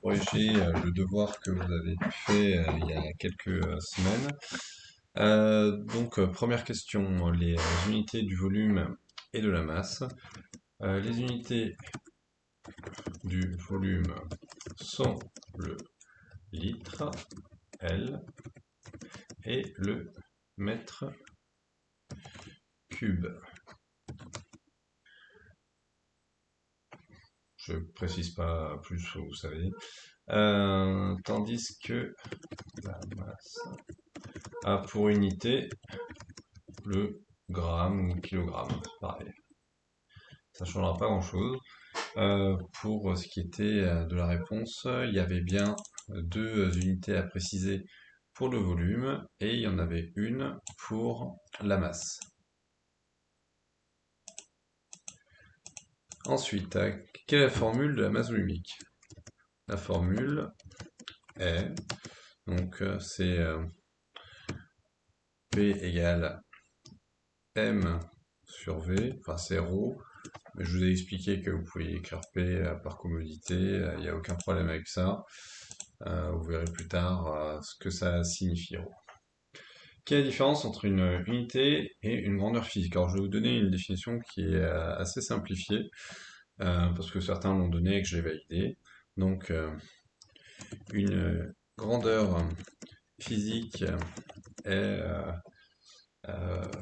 corriger le devoir que vous avez fait il y a quelques semaines. Première question, les unités du volume et de la masse. Les unités du volume sont le litre, L, et le mètre cube. Je précise pas plus, vous savez. Tandis que la masse a pour unité le gramme ou kilogramme, c'est pareil. Ça ne changera pas grand-chose. Pour ce qui était de la réponse, il y avait bien deux unités à préciser pour le volume et il y en avait une pour la masse. Ensuite, quelle est la formule de la masse volumique? La formule est, c'est P égale M sur V, enfin c'est ρ, mais je vous ai expliqué que vous pouvez écrire P par commodité, il n'y a aucun problème avec ça. Vous verrez plus tard ce que ça signifie ρ. Quelle est la différence entre une unité et une grandeur physique? Alors je vais vous donner une définition qui est assez simplifiée, parce que certains l'ont donné et que j'ai validé. Donc une grandeur physique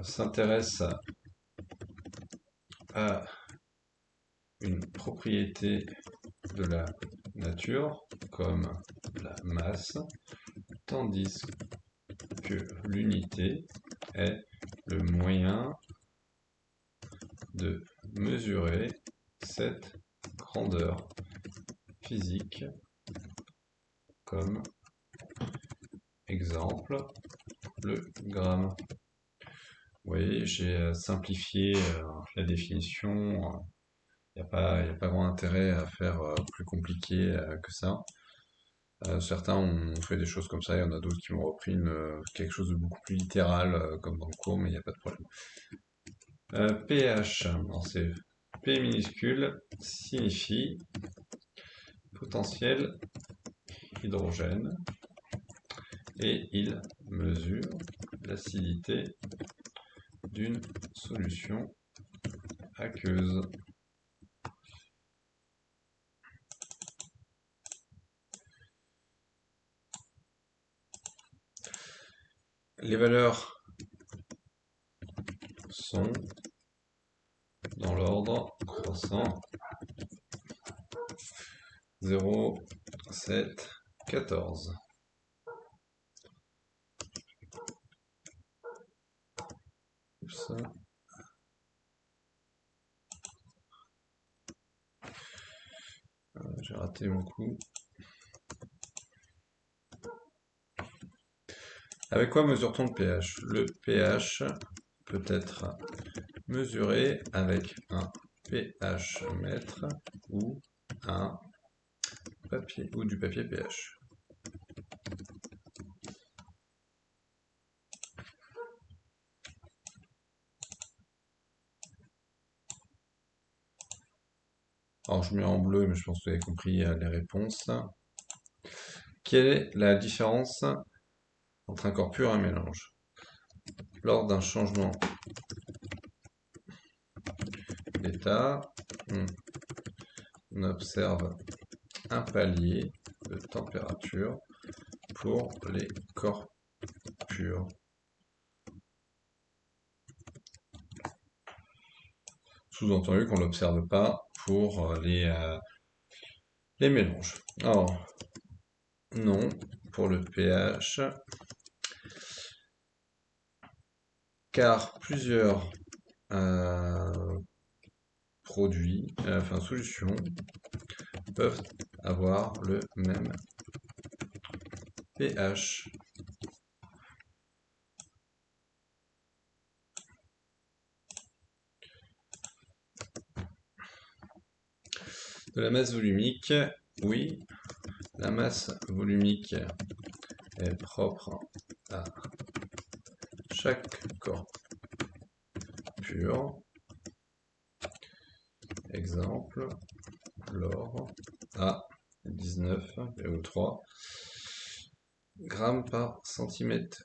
s'intéresse à une propriété de la nature, comme la masse, tandis que l'unité est le moyen de mesurer cette grandeur physique, comme exemple le gramme. Vous voyez, j'ai simplifié la définition. Il n'y a pas grand intérêt à faire plus compliqué que ça. Certains ont fait des choses comme ça, il y en a d'autres qui ont repris quelque chose de beaucoup plus littéral, comme dans le cours, mais il n'y a pas de problème. pH, c'est P minuscule, signifie potentiel hydrogène, et il mesure l'acidité d'une solution aqueuse. Les valeurs sont dans l'ordre croissant 0, 7, 14. Oups. J'ai raté mon coup. Avec quoi mesure-t-on le pH? Le pH peut être mesuré avec un pH mètre ou un papier ou du papier pH. Alors je mets en bleu, mais je pense que vous avez compris les réponses. Quelle est la différence entre un corps pur et un mélange? Lors d'un changement d'état, on observe un palier de température pour les corps purs. Sous-entendu qu'on ne l'observe pas pour les mélanges. Alors, non, pour le pH, car plusieurs produits, solutions, peuvent avoir le même pH. De la masse volumique, oui, la masse volumique est propre à chaque corps pur. Exemple, l'or a 19 19,3 grammes par centimètre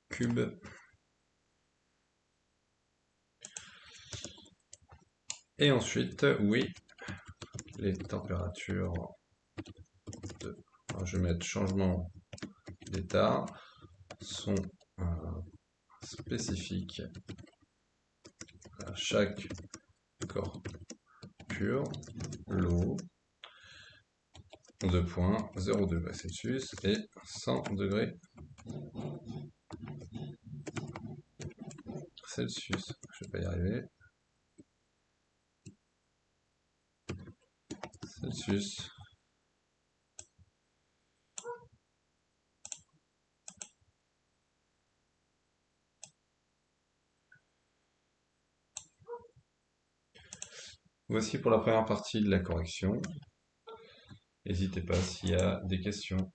cube. Et ensuite, oui, les températures alors, je vais mettre changement d'état sont spécifiques à chaque corps pur, l'eau, 2,0 degrés Celsius et 100 degrés Celsius. Je vais pas y arriver. Celsius. Voici pour la première partie de la correction. N'hésitez pas s'il y a des questions.